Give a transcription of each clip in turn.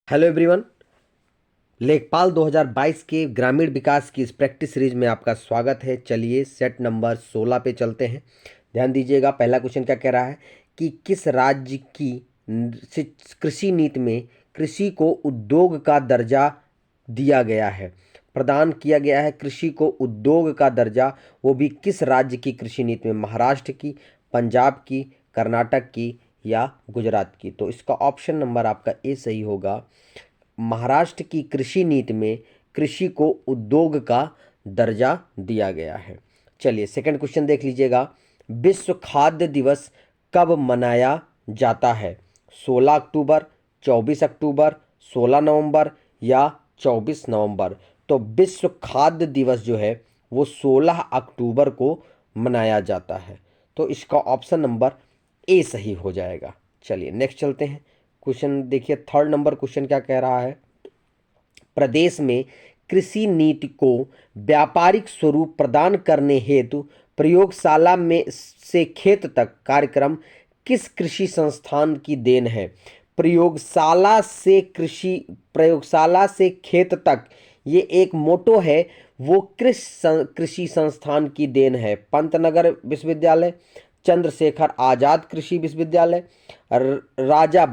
Hello everyone. लेखपाल 2022 के ग्रामीण विकास की इस प्रैक्टिस सीरीज में आपका स्वागत है। चलिए सेट नंबर 16 पे चलते हैं। ध्यान दीजिएगा, पहला क्वेश्चन क्या कह रहा है कि किस राज्य की कृषि नीति में कृषि को उद्योग का दर्जा दिया गया है, प्रदान किया गया है कृषि को उद्योग का दर्जा, वो भी किस राज्य की कृषि नीति में, महाराष्ट्र की, पंजाब की, कर्नाटक की या गुजरात की। तो इसका ऑप्शन नंबर आपका ए सही होगा। महाराष्ट्र की कृषि नीति में कृषि को उद्योग का दर्जा दिया गया है। चलिए सेकंड क्वेश्चन देख लीजिएगा। विश्व खाद्य दिवस कब मनाया जाता है? 16 अक्टूबर, 24 अक्टूबर, 16 नवंबर या 24 नवंबर। तो विश्व खाद्य दिवस जो है वो 16 अक्टूबर को मनाया जाता है। तो इसका ऑप्शन नंबर ए सही हो जाएगा। चलिए नेक्स्ट चलते हैं। क्वेश्चन देखिए, थर्ड नंबर क्वेश्चन क्या कह रहा है। प्रदेश में कृषि नीति को व्यापारिक स्वरूप प्रदान करने हेतु प्रयोगशाला में से खेत तक कार्यक्रम किस कृषि संस्थान की देन है? प्रयोगशाला से खेत तक, ये एक मोटो है, वो कृषि संस्थान की देन है। पंतनगर विश्वविद्यालय, चंद्रशेखर आजाद कृषि विश्वविद्यालय, राजा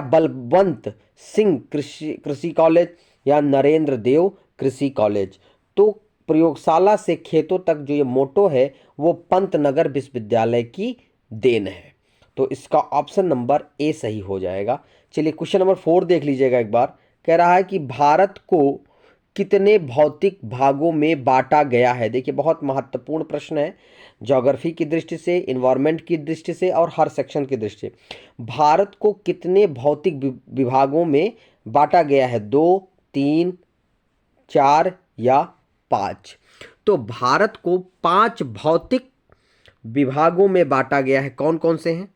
बलवंत सिंह कृषि कृषि कॉलेज या नरेंद्र देव कृषि कॉलेज। तो प्रयोगशाला से खेतों तक जो ये मोटो है वो पंतनगर विश्वविद्यालय की देन है। तो इसका ऑप्शन नंबर ए सही हो जाएगा। चलिए क्वेश्चन नंबर 4 देख लीजिएगा एक बार। कह रहा है कि भारत को कितने भौतिक भागों में बांटा गया है? देखिए बहुत महत्वपूर्ण प्रश्न है, ज्योग्राफी की दृष्टि से, इन्वायरमेंट की दृष्टि से और हर सेक्शन की दृष्टि से। भारत को कितने भौतिक विभागों में बांटा गया है? 2, 3, 4 या 5। तो भारत को 5 भौतिक विभागों में बांटा गया है। कौन कौन से हैं?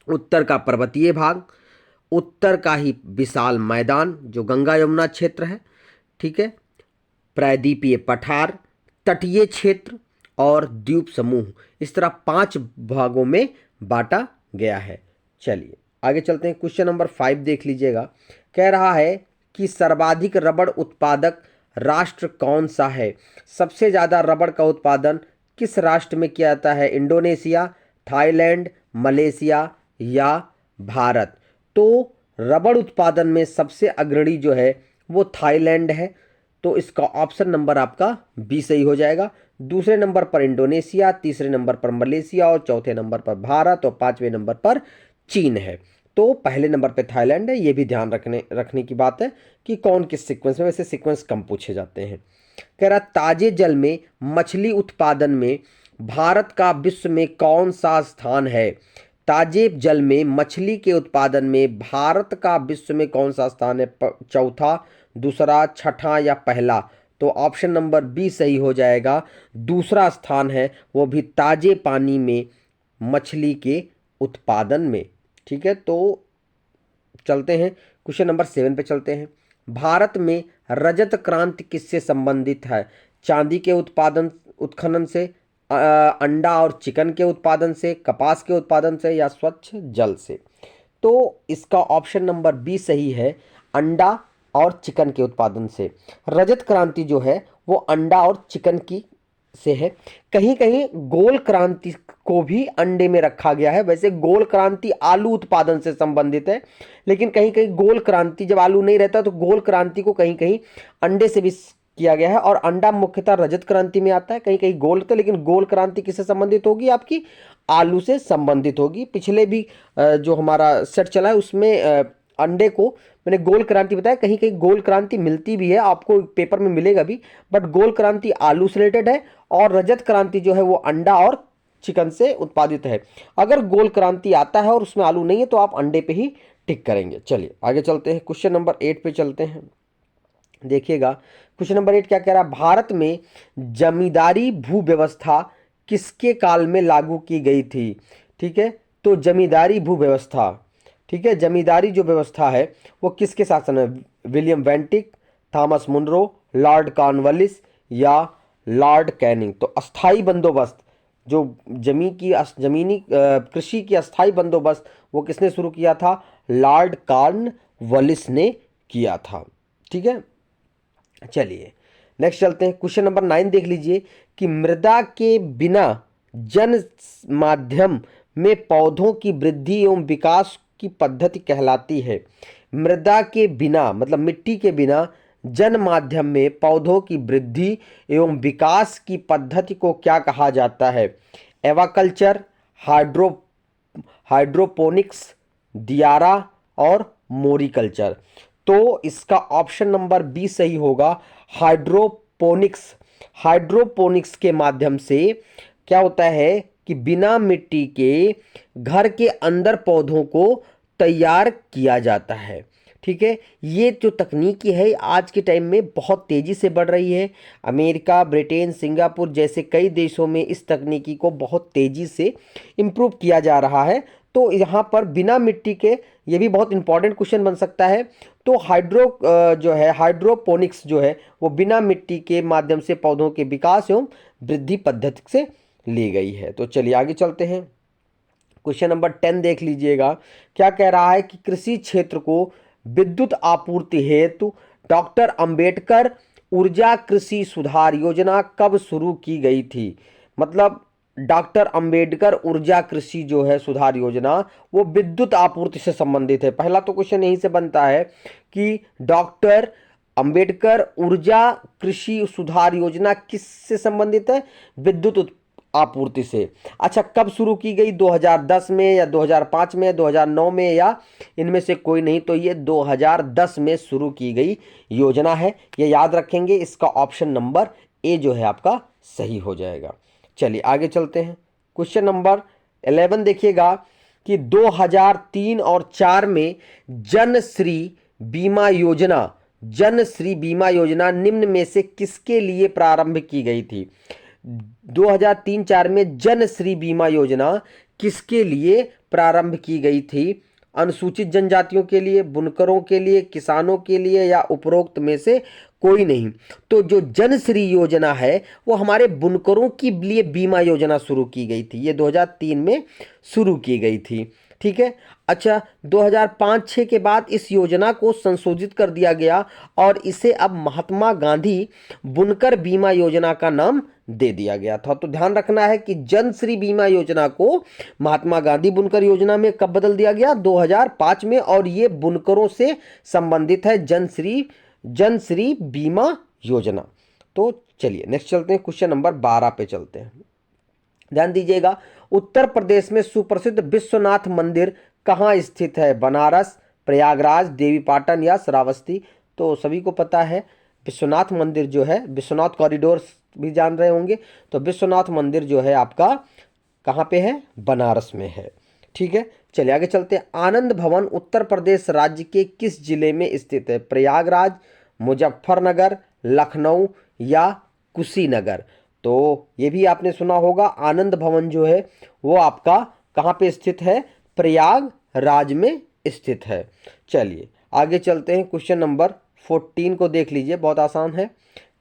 उत्तर का पर्वतीय भाग, उत्तर का ही विशाल मैदान जो गंगा यमुना क्षेत्र है, ठीक है, प्रायद्वीपीय पठार, तटीय क्षेत्र और द्वीप समूह। इस तरह 5 भागों में बांटा गया है। चलिए आगे चलते हैं। क्वेश्चन नंबर 5 देख लीजिएगा। कह रहा है कि सर्वाधिक रबड़ उत्पादक राष्ट्र कौन सा है? सबसे ज़्यादा रबड़ का उत्पादन किस राष्ट्र में किया जाता है? इंडोनेशिया, थाईलैंड, मलेशिया या भारत। तो रबड़ उत्पादन में सबसे अग्रणी जो है वो थाईलैंड है। तो इसका ऑप्शन नंबर आपका बी सही हो जाएगा। दूसरे नंबर पर इंडोनेशिया, तीसरे नंबर पर मलेशिया और चौथे नंबर पर भारत और 5वें नंबर पर चीन है। तो पहले नंबर पे थाईलैंड है। ये भी ध्यान रखने की बात है कि कौन किस सीक्वेंस में, वैसे सीक्वेंस कम पूछे जाते हैं। कह रहा ताजे जल में मछली उत्पादन में भारत का विश्व में कौन सा स्थान है? ताजे जल में मछली के उत्पादन में भारत का विश्व में कौन सा स्थान है? चौथा, दूसरा, छठा या पहला। तो ऑप्शन नंबर बी सही हो जाएगा। दूसरा स्थान है, वो भी ताजे पानी में मछली के उत्पादन में। ठीक है, तो चलते हैं क्वेश्चन नंबर 7 पे चलते हैं। भारत में रजत क्रांति किससे संबंधित है? चांदी के उत्खनन से, अंडा और चिकन के उत्पादन से, कपास के उत्पादन से या स्वच्छ जल से। तो इसका ऑप्शन नंबर बी सही है, अंडा और चिकन के उत्पादन से। रजत क्रांति जो है वो अंडा और चिकन की से है। कहीं कहीं गोल क्रांति को भी अंडे में रखा गया है। वैसे गोल क्रांति आलू उत्पादन से संबंधित है, लेकिन कहीं कहीं गोल क्रांति, जब आलू नहीं रहता तो गोल क्रांति को कहीं कहीं अंडे से भी किया गया है। और अंडा मुख्यतः रजत क्रांति में आता है, कहीं कहीं गोल होता है, लेकिन गोल क्रांति किससे संबंधित होगी? आपकी आलू से संबंधित होगी। पिछले भी जो हमारा सेट चला है उसमें अंडे को मैंने गोल क्रांति बताया। कहीं कहीं गोल क्रांति मिलती भी है, आपको पेपर में मिलेगा भी, बट गोल क्रांति आलू से रिलेटेड है और रजत क्रांति जो है वो अंडा और चिकन से उत्पादित है। अगर गोल क्रांति आता है और उसमें आलू नहीं है तो आप अंडे पे ही टिक करेंगे। चलिए आगे चलते हैं, क्वेश्चन नंबर 8 पे चलते हैं। देखिएगा क्वेश्चन नंबर 8 क्या कह रहा है। भारत में जमींदारी भू व्यवस्था किसके काल में लागू की गई थी? ठीक है, तो जमींदारी भू व्यवस्था, ठीक है, जमींदारी जो व्यवस्था है वो किसके शासन में? William Bentinck, Thomas Munro, Lord Cornwallis या लॉर्ड कैनिंग। तो अस्थाई बंदोबस्त, जो जमीनी कृषि की अस्थाई बंदोबस्त वो किसने शुरू किया था? लॉर्ड कॉर्नवालिस ने किया था। ठीक है, चलिए नेक्स्ट चलते हैं। क्वेश्चन नंबर 9 देख लीजिए कि मृदा के बिना जन माध्यम में पौधों की वृद्धि एवं विकास की पद्धति कहलाती है। मृदा के बिना मतलब मिट्टी के बिना जन माध्यम में पौधों की वृद्धि एवं विकास की पद्धति को क्या कहा जाता है? एवाकल्चर, हाइड्रोपोनिक्स, दियारा और मोरिकल्चर। तो इसका ऑप्शन नंबर बी सही होगा, हाइड्रोपोनिक्स। हाइड्रोपोनिक्स के माध्यम से क्या होता है कि बिना मिट्टी के घर के अंदर पौधों को तैयार किया जाता है। ठीक है, ये जो तकनीकी है आज के टाइम में बहुत तेज़ी से बढ़ रही है। अमेरिका, ब्रिटेन, सिंगापुर जैसे कई देशों में इस तकनीकी को बहुत तेज़ी से इम्प्रूव किया जा रहा है। तो यहाँ पर बिना मिट्टी के, ये भी बहुत इंपॉर्टेंट क्वेश्चन बन सकता है। तो हाइड्रोपोनिक्स जो है वो बिना मिट्टी के माध्यम से पौधों के विकास एवं वृद्धि पद्धति से ली गई है। तो चलिए आगे चलते हैं। क्वेश्चन नंबर 10 देख लीजिएगा, क्या कह रहा है कि कृषि क्षेत्र को विद्युत आपूर्ति हेतु डॉक्टर अंबेडकर ऊर्जा कृषि सुधार योजना कब शुरू की गई थी? मतलब डॉक्टर अंबेडकर ऊर्जा कृषि जो है सुधार योजना वो विद्युत आपूर्ति से संबंधित है। पहला तो क्वेश्चन यहीं से बनता है कि डॉक्टर अंबेडकर ऊर्जा कृषि सुधार योजना किससे संबंधित है? विद्युत आपूर्ति से। अच्छा, कब शुरू की गई? 2010 में या 2005 में, 2009 में, या इनमें से कोई नहीं? तो ये 2010 में शुरू की गई योजना है, ये याद रखेंगे। इसका ऑप्शन नंबर ए जो है आपका सही हो जाएगा। चलिए आगे चलते हैं। क्वेश्चन नंबर 11 देखिएगा कि 2003 और 4 में जनश्री बीमा योजना निम्न में से किसके लिए प्रारंभ की गई थी? 2003-4 में जनश्री बीमा योजना किसके लिए प्रारंभ की गई थी? अनुसूचित जनजातियों के लिए, बुनकरों के लिए, किसानों के लिए, या उपरोक्त में से कोई नहीं? तो जो जनश्री योजना है वो हमारे बुनकरों के लिए बीमा योजना शुरू की गई थी। ये 2003 में शुरू की गई थी। ठीक है, अच्छा 2005-6 के बाद इस योजना को संशोधित कर दिया गया और इसे अब महात्मा गांधी बुनकर बीमा योजना का नाम दे दिया गया था। तो ध्यान रखना है कि जनश्री बीमा योजना को महात्मा गांधी बुनकर योजना में कब बदल दिया गया? 2005 में, और ये बुनकरों से संबंधित है जनश्री बीमा योजना। तो चलिए नेक्स्ट चलते हैं, क्वेश्चन नंबर 12 पे चलते हैं। ध्यान दीजिएगा, उत्तर प्रदेश में सुप्रसिद्ध विश्वनाथ मंदिर कहाँ स्थित है? बनारस, प्रयागराज, देवीपाटन या श्रावस्ती? तो सभी को पता है विश्वनाथ मंदिर जो है, विश्वनाथ कॉरिडोर भी जान रहे होंगे। तो विश्वनाथ मंदिर जो है आपका कहाँ पे है? बनारस में है। ठीक है, चलिए आगे चलते हैं। आनंद भवन उत्तर प्रदेश राज्य के किस जिले में स्थित है? प्रयागराज, मुजफ्फरनगर, लखनऊ या कुशीनगर? तो ये भी आपने सुना होगा, आनंद भवन जो है वो आपका कहाँ पे स्थित है? प्रयागराज में स्थित है। चलिए आगे चलते हैं। क्वेश्चन नंबर 14 को देख लीजिए, बहुत आसान है।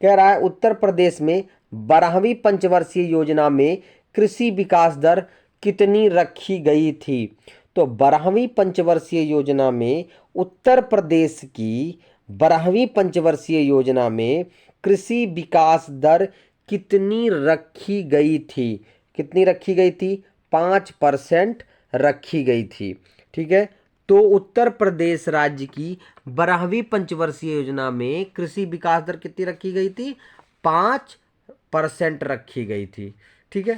कह रहा है उत्तर प्रदेश में 12वीं पंचवर्षीय योजना में कृषि विकास दर कितनी रखी गई थी? तो 12वीं पंचवर्षीय योजना में उत्तर प्रदेश की 12वीं पंचवर्षीय योजना में कृषि विकास दर कितनी रखी गई थी? कितनी रखी गई थी? 5% रखी गई थी। ठीक है, तो उत्तर प्रदेश राज्य की 12वीं पंचवर्षीय योजना में कृषि विकास दर कितनी रखी गई थी? 5% रखी गई थी। ठीक है,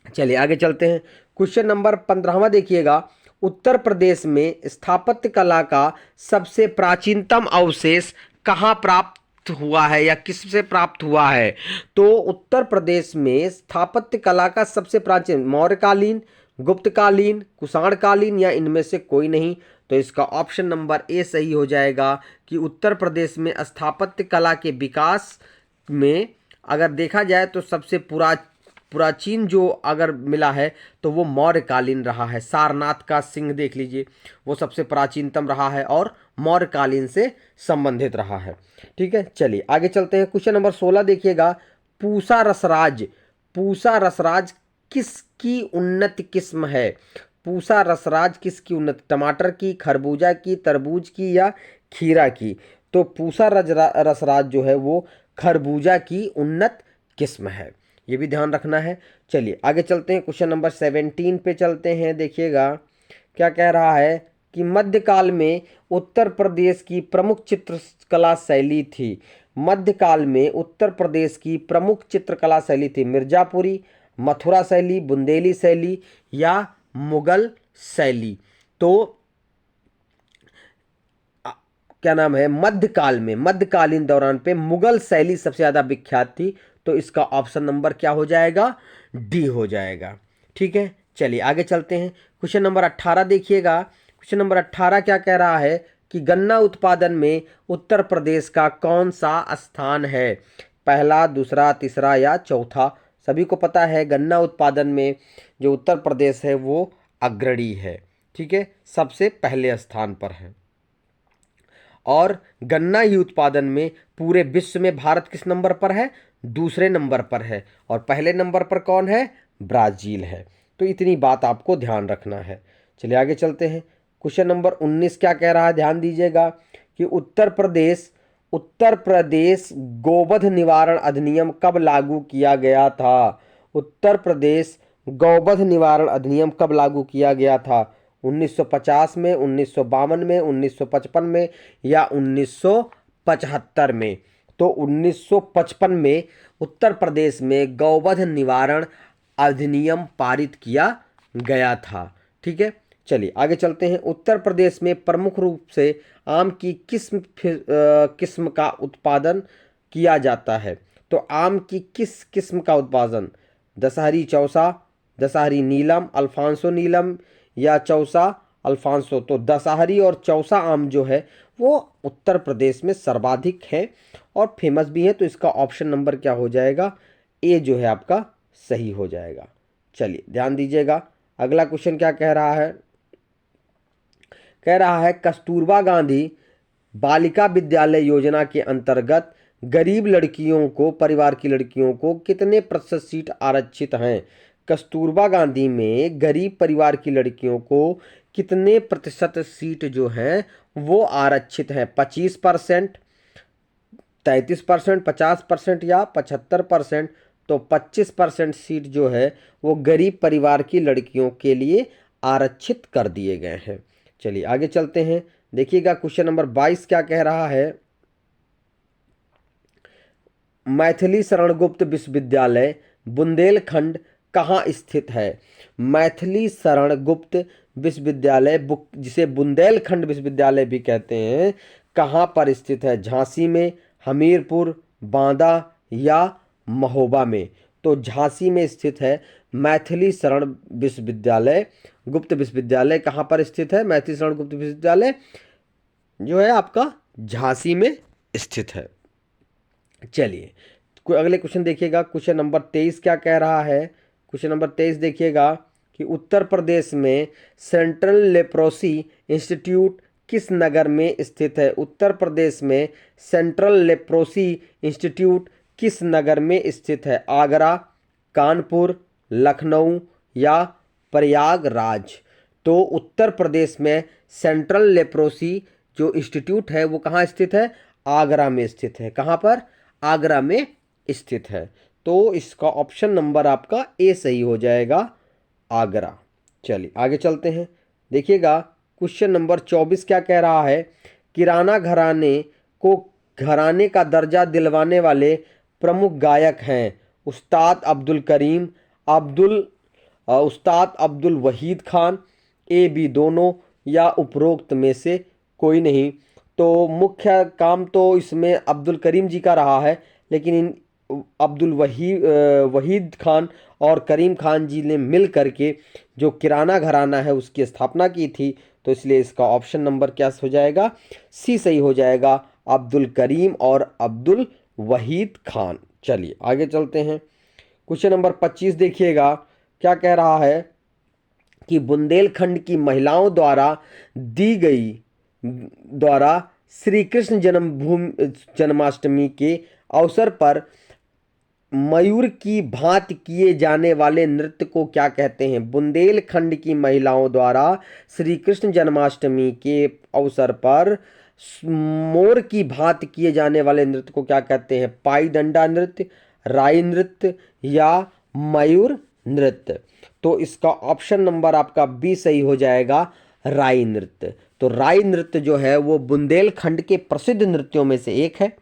चलिए आगे चलते हैं। क्वेश्चन नंबर 15वां देखिएगा, उत्तर प्रदेश में स्थापत्य कला का सबसे प्राचीनतम अवशेष कहाँ प्राप्त हुआ है या किससे प्राप्त हुआ है? तो उत्तर प्रदेश में स्थापत्य कला का सबसे प्राचीन मौर्यकालीन, गुप्तकालीन, कुषाणकालीन या इनमें से कोई नहीं? तो इसका ऑप्शन नंबर ए सही हो जाएगा कि उत्तर प्रदेश में स्थापत्य कला के विकास में अगर देखा जाए तो सबसे प्राचीन जो अगर मिला है तो वो मौर्यकालीन रहा है। सारनाथ का सिंह देख लीजिए, वो सबसे प्राचीनतम रहा है और मौर्यकालीन से संबंधित रहा है। ठीक है, चलिए आगे चलते हैं। क्वेश्चन नंबर 16 देखिएगा, पूसा रसराज किसकी उन्नत किस्म है? पूसा रसराज किसकी उन्नत, टमाटर की, खरबूजा की, तरबूज की या खीरा की? तो पूसा रसराज जो है वो खरबूजा की उन्नत किस्म है, ये भी ध्यान रखना है। चलिए आगे चलते हैं, क्वेश्चन नंबर 17 पे चलते हैं। देखिएगा क्या कह रहा है कि मध्यकाल में उत्तर प्रदेश की प्रमुख चित्रकला शैली थी। मध्यकाल में उत्तर प्रदेश की प्रमुख चित्रकला शैली थी मिर्जापुरी, मथुरा शैली, बुंदेली शैली या मुगल शैली? तो क्या नाम है, मध्यकाल में, मध्यकालीन दौरान पे मुगल शैली सबसे ज़्यादा विख्यात थी। तो इसका ऑप्शन नंबर क्या हो जाएगा, डी हो जाएगा। ठीक है, चलिए आगे चलते हैं। क्वेश्चन नंबर 18 देखिएगा। क्वेश्चन नंबर 18 क्या कह रहा है कि गन्ना उत्पादन में उत्तर प्रदेश का कौन सा स्थान है? पहला, दूसरा, तीसरा या चौथा? सभी को पता है गन्ना उत्पादन में जो उत्तर प्रदेश है वो अग्रणी है। ठीक है, सबसे पहले स्थान पर है। और गन्ना ही उत्पादन में पूरे विश्व में भारत किस नंबर पर है? दूसरे नंबर पर है। और पहले नंबर पर कौन है? ब्राज़ील है। तो इतनी बात आपको ध्यान रखना है। चलिए आगे चलते हैं। क्वेश्चन नंबर 19 क्या कह रहा है, ध्यान दीजिएगा कि उत्तर प्रदेश गोवध निवारण अधिनियम कब लागू किया गया था? उत्तर प्रदेश गौवध निवारण अधिनियम कब लागू किया गया था? 1950 में, 1952 में, 1955 में या 1975 में? तो 1955 में उत्तर प्रदेश में गौवध निवारण अधिनियम पारित किया गया था। ठीक है, चलिए आगे चलते हैं। उत्तर प्रदेश में प्रमुख रूप से आम की किस्म का उत्पादन किया जाता है? तो आम की किस किस्म का उत्पादन? दशहरी चौसा, दशहरी नीलम, अल्फांसो नीलम या चौसा अल्फांसो? तो दशहरी और चौसा आम जो है वो उत्तर प्रदेश में सर्वाधिक है और फेमस भी है। तो इसका ऑप्शन नंबर क्या हो जाएगा, ए जो है आपका सही हो जाएगा। चलिए ध्यान दीजिएगा, अगला क्वेश्चन क्या कह रहा है, कह रहा है कस्तूरबा गांधी बालिका विद्यालय योजना के अंतर्गत गरीब लड़कियों को, परिवार की लड़कियों को कितने प्रतिशत सीट आरक्षित हैं? कस्तूरबा गांधी में गरीब परिवार की लड़कियों को कितने प्रतिशत सीट जो है वो आरक्षित है? 25%, 33%, 50% या 75%? तो 25% सीट जो है वो गरीब परिवार की लड़कियों के लिए आरक्षित कर दिए गए हैं। चलिए आगे चलते हैं। देखिएगा क्वेश्चन नंबर 22 क्या कह रहा है, मैथिली शरणगुप्त विश्वविद्यालय बुंदेलखंड कहाँ स्थित है? मैथिली शरणगुप्त विश्वविद्यालय जिसे बुंदेलखंड विश्वविद्यालय भी कहते हैं, कहाँ पर स्थित है? झांसी में, हमीरपुर, बांदा या महोबा में? तो झांसी में स्थित है मैथिली शरण विश्वविद्यालय, गुप्त विश्वविद्यालय कहाँ पर स्थित है? मैथिली शरण गुप्त विश्वविद्यालय जो है आपका झांसी में स्थित है। चलिए कोई अगले क्वेश्चन देखिएगा। क्वेश्चन नंबर 23 क्या कह रहा है, क्वेश्चन नंबर 23 देखिएगा कि उत्तर प्रदेश में सेंट्रल लेप्रोसी इंस्टीट्यूट किस नगर में स्थित है? उत्तर प्रदेश में सेंट्रल लेप्रोसी इंस्टीट्यूट किस नगर में स्थित है? आगरा, कानपुर, लखनऊ या प्रयागराज? तो उत्तर प्रदेश में सेंट्रल लेप्रोसी जो इंस्टीट्यूट है वो कहाँ स्थित है? आगरा में स्थित है। कहाँ पर? आगरा में स्थित है। तो इसका ऑप्शन नंबर आपका ए सही हो जाएगा, आगरा। चलिए आगे चलते हैं। देखिएगा क्वेश्चन नंबर 24 क्या कह रहा है, किराना घराने को घराने का दर्जा दिलवाने वाले प्रमुख गायक हैं? उस्ताद अब्दुल करीम, उस्ताद अब्दुल वहीद खान, ए बी दोनों या उपरोक्त में से कोई नहीं? तो मुख्य काम तो इसमें अब्दुल करीम जी का रहा है, लेकिन इन वहीद खान और करीम खान जी ने मिल करके जो किराना घराना है उसकी स्थापना की थी। तो इसलिए इसका ऑप्शन नंबर क्या हो जाएगा, सी सही हो जाएगा, अब्दुल करीम और अब्दुल वहीद खान। चलिए आगे चलते हैं। क्वेश्चन नंबर 25 देखिएगा क्या कह रहा है कि बुंदेलखंड की महिलाओं द्वारा श्री कृष्ण जन्माष्टमी के अवसर पर मयूर की भांति किए जाने वाले नृत्य को क्या कहते हैं? बुंदेलखंड की महिलाओं द्वारा श्री कृष्ण जन्माष्टमी के अवसर पर मोर की भांति किए जाने वाले नृत्य को क्या कहते हैं? पाई दंडा नृत्य, राई नृत्य या मयूर नृत्य। तो इसका ऑप्शन नंबर आपका बी सही हो जाएगा, राई नृत्य। तो राई नृत्य जो है वो बुंदेलखंड के प्रसिद्ध नृत्यों में से एक है।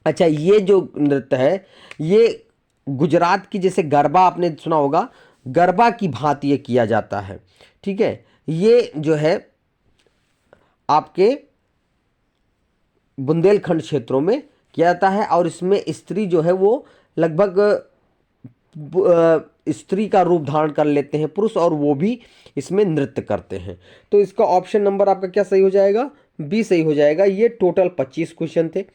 अच्छा, ये जो नृत्य है ये गुजरात की, जैसे गरबा आपने सुना होगा, गरबा की भांति ये किया जाता है। ठीक है, ये जो है आपके बुंदेलखंड क्षेत्रों में किया जाता है और इसमें स्त्री जो है वो लगभग स्त्री का रूप धारण कर लेते हैं पुरुष, और वो भी इसमें नृत्य करते हैं। तो इसका ऑप्शन नंबर आपका क्या सही हो जाएगा? बी सही हो जाएगा। ये टोटल 25 क्वेश्चन थे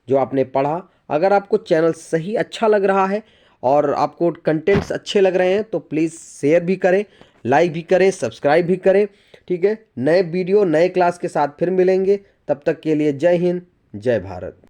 जो आपने पढ़ा। अगर आपको चैनल सही अच्छा लग रहा है और आपको कंटेंट्स अच्छे लग रहे हैं तो प्लीज़ शेयर भी करें, लाइक भी करें, सब्सक्राइब भी करें। ठीक है, नए वीडियो नए क्लास के साथ फिर मिलेंगे। तब तक के लिए जय हिंद, जय भारत।